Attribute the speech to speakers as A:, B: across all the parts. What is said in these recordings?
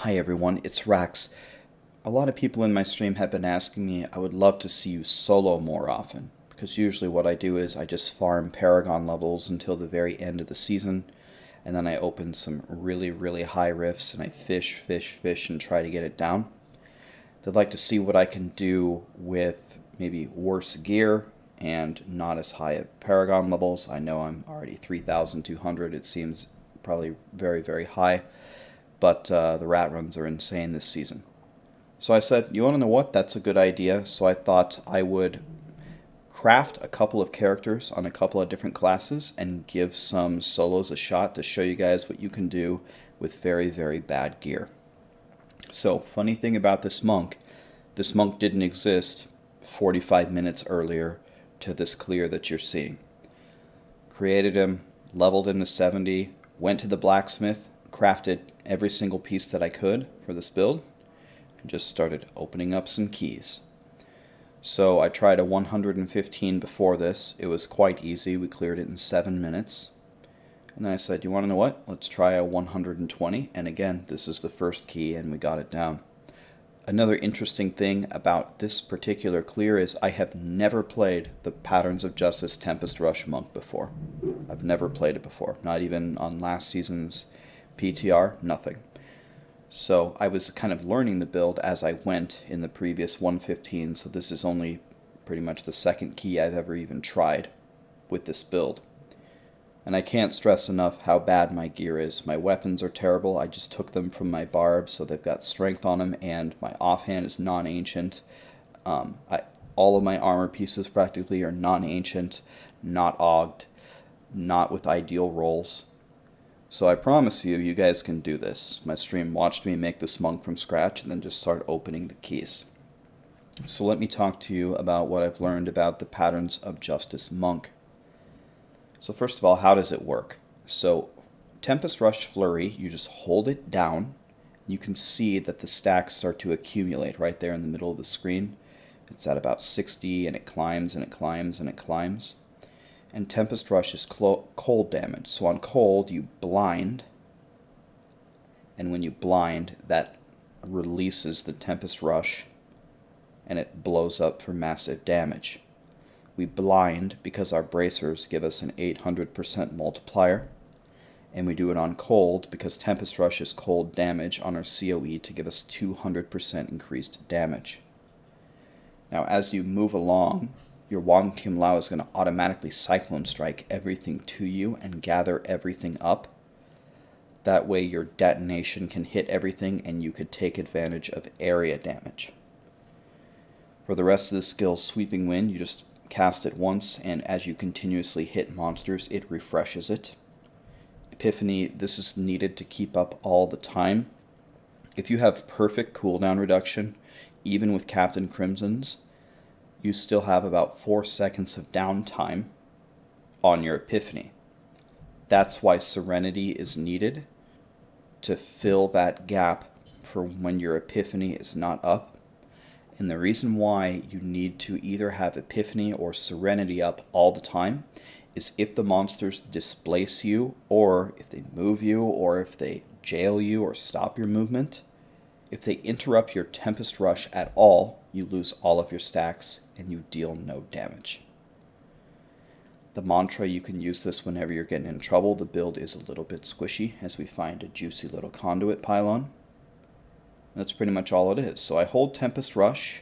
A: Hi everyone, it's Rax. A lot of people in my stream have been asking me I would love to see you solo more often, because usually what I do is I just farm Paragon levels until the very end of the season, and then I open some really high rifts and I fish and try to get it down. They'd like to see what I can do with maybe worse gear and not as high at Paragon levels. I know I'm already 3,200, it seems probably very high, but the rat runs are insane this season. So I said, you want to know what? That's a good idea. So I thought I would craft a couple of characters on a couple of different classes and give some solos a shot to show you guys what you can do with very bad gear. So, funny thing about this monk didn't exist 45 minutes earlier to this clear that you're seeing. Created him, leveled him to 70, went to the blacksmith, crafted every single piece that I could for this build, and just started opening up some keys. So I tried a 115 before this. It was quite easy. We cleared it in 7 minutes. And then I said, you want to know what? Let's try a 120. And again, this is the first key and we got it down. Another interesting thing about this particular clear is I have never played the Patterns of Justice Tempest Rush Monk before. I've never played it before. Not even on last season's PTR, nothing. So I was kind of learning the build as I went in the previous 115, so this is only pretty much the second key I've ever even tried with this build. And I can't stress enough how bad my gear is. My weapons are terrible. I just took them from my barbs, so they've got strength on them, and my offhand is non-ancient. All of my armor pieces practically are non-ancient, not ogged, not with ideal rolls. So I promise you, you guys can do this. My stream watched me make this monk from scratch and then just start opening the keys. So let me talk to you about what I've learned about the Patterns of Justice monk. So first of all, how does it work? So Tempest Rush Flurry, you just hold it down. You can see that the stacks start to accumulate right there in the middle of the screen. It's at about 60 and it climbs and it climbs and it climbs. And Tempest Rush is cold damage. So on cold, you blind, and when you blind, that releases the Tempest Rush, and it blows up for massive damage. We blind because our bracers give us an 800% multiplier, and we do it on cold because Tempest Rush is cold damage on our COE to give us 200% increased damage. Now, as you move along, your Wang Kim Lao is going to automatically Cyclone Strike everything to you and gather everything up. That way your detonation can hit everything and you could take advantage of area damage. For the rest of the skill, Sweeping Wind, you just cast it once, and as you continuously hit monsters, it refreshes it. Epiphany, this is needed to keep up all the time. If you have perfect cooldown reduction, even with Captain Crimson's, you still have about 4 seconds of downtime on your Epiphany. That's why Serenity is needed to fill that gap for when your Epiphany is not up. And the reason why you need to either have Epiphany or Serenity up all the time is if the monsters displace you, or if they move you, or if they jail you or stop your movement. If they interrupt your Tempest Rush at all, you lose all of your stacks and you deal no damage. The mantra, you can use this whenever you're getting in trouble. The build is a little bit squishy as we find a juicy little conduit pylon. That's pretty much all it is. So I hold Tempest Rush,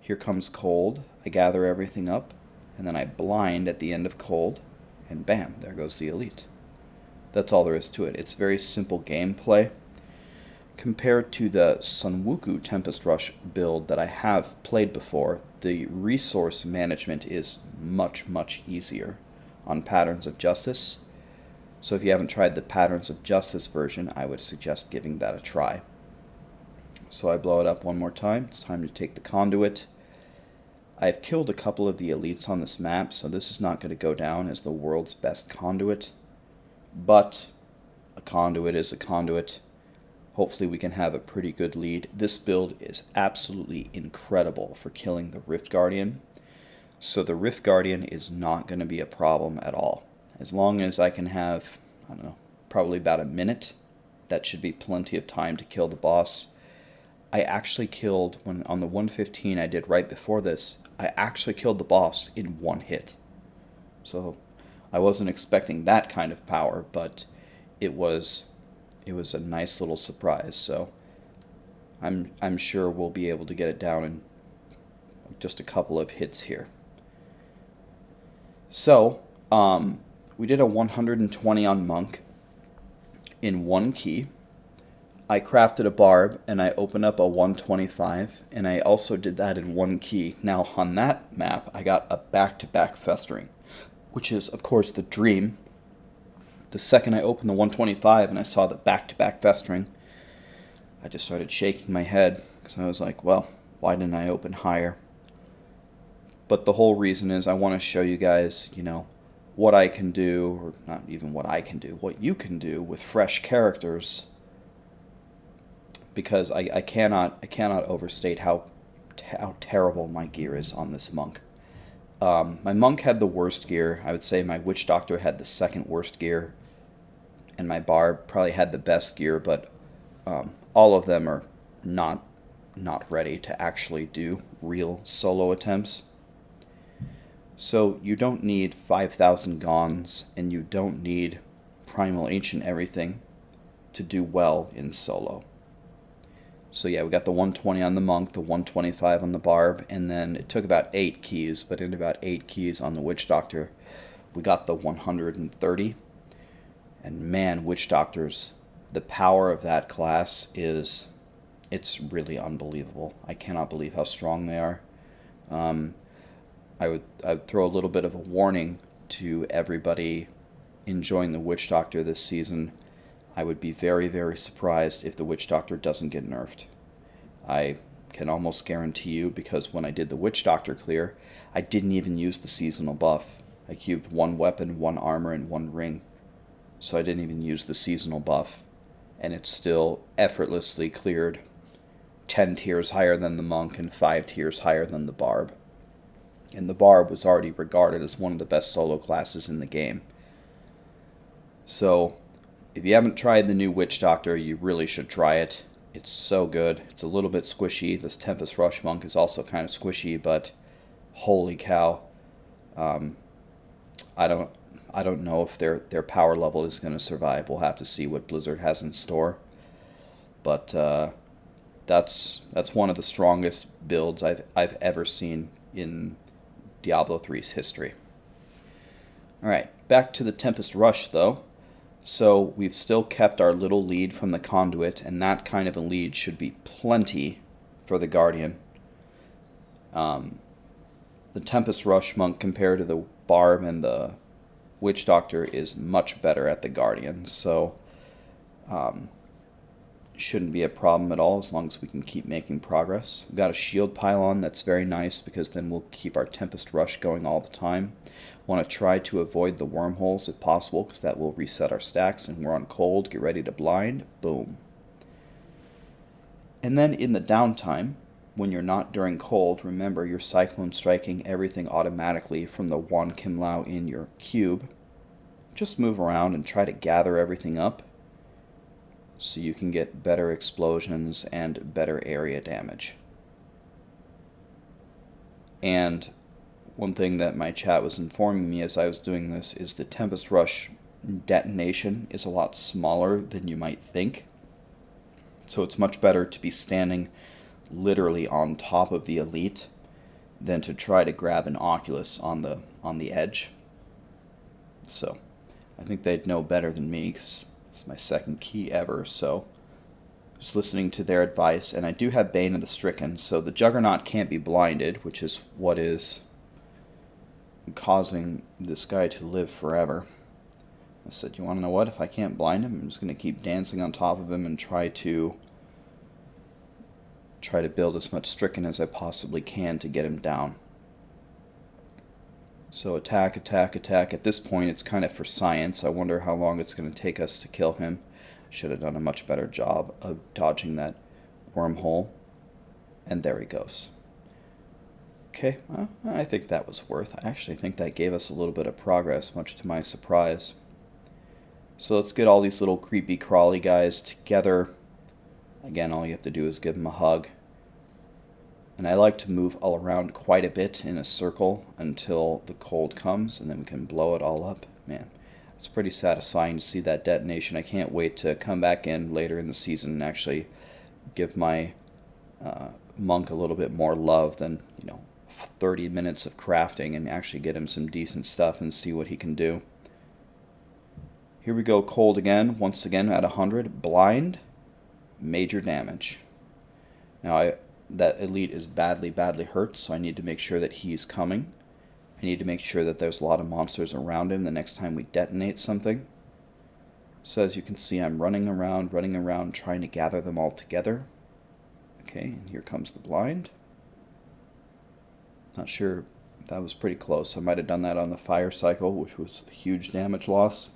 A: here comes cold, I gather everything up, and then I blind at the end of cold, and bam, there goes the elite. That's all there is to it. It's very simple gameplay. Compared to the Sunwuku Tempest Rush build that I have played before, the resource management is much easier on Patterns of Justice. So if you haven't tried the Patterns of Justice version, I would suggest giving that a try. So I blow it up one more time. It's time to take the conduit. I've killed a couple of the elites on this map, so this is not going to go down as the world's best conduit. But a conduit is a conduit. Hopefully we can have a pretty good lead. This build is absolutely incredible for killing the Rift Guardian. So the Rift Guardian is not going to be a problem at all. As long as I can have, I don't know, probably about a minute that should be plenty of time to kill the boss. I actually killed, when on the 115 I did right before this, I actually killed the boss in one hit. So I wasn't expecting that kind of power, but it was a nice little surprise. So I'm sure we'll be able to get it down in just a couple of hits here. So we did a 120 on Monk in one key. I crafted a barb and I opened up a 125, and I also did that in one key. Now on that map I got a back-to-back festering, which is of course the dream. The second I opened the 125 and I saw the back-to-back festering, I just started shaking my head because I was like, well, why didn't I open higher? But the whole reason is I want to show you guys, what I can do, or not even what I can do, what you can do with fresh characters, because I cannot overstate how terrible my gear is on this monk. My monk had the worst gear. I would say my witch doctor had the second worst gear, and my barb probably had the best gear, but all of them are not ready to actually do real solo attempts. So you don't need 5,000 Gons, and you don't need Primal Ancient everything to do well in solo. So yeah, we got the 120 on the monk, the 125 on the barb, and then it took about 8 keys, but in about 8 keys on the witch doctor, we got the 130. And man, witch doctors, the power of that class it's really unbelievable. I cannot believe how strong they are. I would throw a little bit of a warning to everybody enjoying the witch doctor this season. I would be very, very surprised if the witch doctor doesn't get nerfed. I can almost guarantee you, because when I did the witch doctor clear, I didn't even use the seasonal buff. I cubed 1 weapon, 1 armor, and 1 ring. So I didn't even use the seasonal buff. And it still effortlessly cleared 10 tiers higher than the monk and 5 tiers higher than the barb. And the barb was already regarded as one of the best solo classes in the game. So if you haven't tried the new witch doctor, you really should try it. It's so good. It's a little bit squishy. This Tempest Rush monk is also kind of squishy, but holy cow. I don't know if their power level is going to survive. We'll have to see what Blizzard has in store. But that's one of the strongest builds I've ever seen in Diablo 3's history. Alright, back to the Tempest Rush though. So we've still kept our little lead from the Conduit, and that kind of a lead should be plenty for the Guardian. The Tempest Rush monk compared to the Barb and the Witch Doctor is much better at the Guardian, so shouldn't be a problem at all as long as we can keep making progress. We've got a shield pylon that's very nice, because then we'll keep our Tempest Rush going all the time. Want to try to avoid the wormholes if possible, because that will reset our stacks, and we're on cold. Get ready to blind. Boom. And then in the downtime, when you're not during cold, remember you're cyclone striking everything automatically from the 1 Kimlau in your cube. Just move around and try to gather everything up so you can get better explosions and better area damage. And one thing that my chat was informing me as I was doing this is the Tempest Rush detonation is a lot smaller than you might think. So it's much better to be standing literally on top of the elite than to try to grab an Oculus on the edge. So I think they'd know better than me, because it's my second key ever, so just listening to their advice. And I do have Bane of the Stricken, so the Juggernaut can't be blinded, which is what is causing this guy to live forever. I said, you want to know what? If I can't blind him, I'm just going to keep dancing on top of him and try to build as much Stricken as I possibly can to get him down. So attack, attack, attack. At this point, it's kind of for science. I wonder how long it's going to take us to kill him. Should have done a much better job of dodging that wormhole. And there he goes. Okay, well, I think that was worth. I actually think that gave us a little bit of progress, much to my surprise. So let's get all these little creepy crawly guys together. Again, all you have to do is give them a hug. And I like to move all around quite a bit in a circle until the cold comes, and then we can blow it all up. Man, it's pretty satisfying to see that detonation. I can't wait to come back in later in the season and actually give my monk a little bit more love than, 30 minutes of crafting, and actually get him some decent stuff and see what he can do. Here we go, cold again, once again at 100, blind, major damage. Now that elite is badly hurt, so I need to make sure that he's coming. I need to make sure that there's a lot of monsters around him the next time we detonate something. So as you can see, I'm running around, trying to gather them all together. Okay, and here comes the blind. Not sure, that was pretty close. I might have done that on the fire cycle, which was a huge damage loss.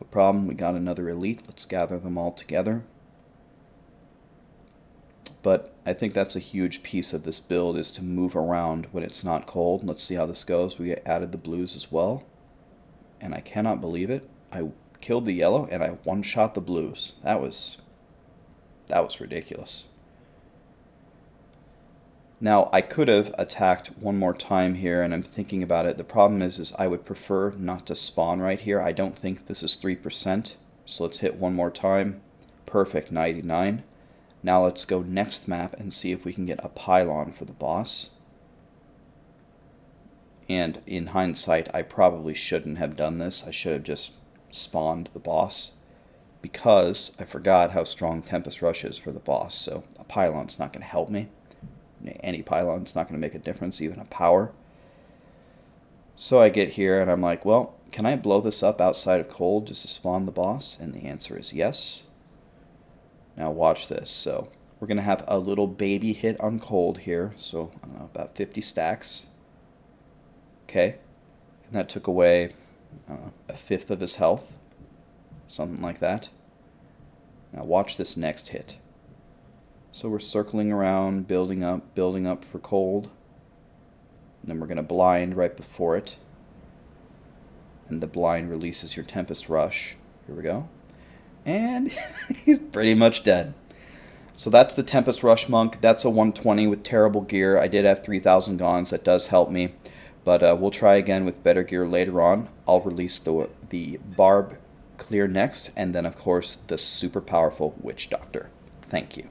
A: No problem, we got another elite. Let's gather them all together. But I think that's a huge piece of this build, is to move around when it's not cold. Let's see how this goes. We added the blues as well. And I cannot believe it. I killed the yellow and I one-shot the blues. That was ridiculous. Now, I could have attacked one more time here, and I'm thinking about it. The problem is I would prefer not to spawn right here. I don't think this is 3%. So let's hit one more time. Perfect, 99. Now let's go next map and see if we can get a pylon for the boss. And in hindsight, I probably shouldn't have done this. I should have just spawned the boss, because I forgot how strong Tempest Rush is for the boss. So a pylon's not going to help me. Any pylon's not going to make a difference, even a power. So I get here and I'm like, well, can I blow this up outside of cold just to spawn the boss? And the answer is yes. Now watch this. So we're going to have a little baby hit on cold here. So I don't know, about 50 stacks. Okay. And that took away, I don't know, a fifth of his health. Something like that. Now watch this next hit. So we're circling around, building up for cold. And then we're going to blind right before it. And the blind releases your Tempest Rush. Here we go. And he's pretty much dead. So that's the Tempest Rush monk. That's a 120 with terrible gear. I did have 3,000 gons. That does help me. But we'll try again with better gear later on. I'll release the Barb Clear next. And then, of course, the super powerful Witch Doctor. Thank you.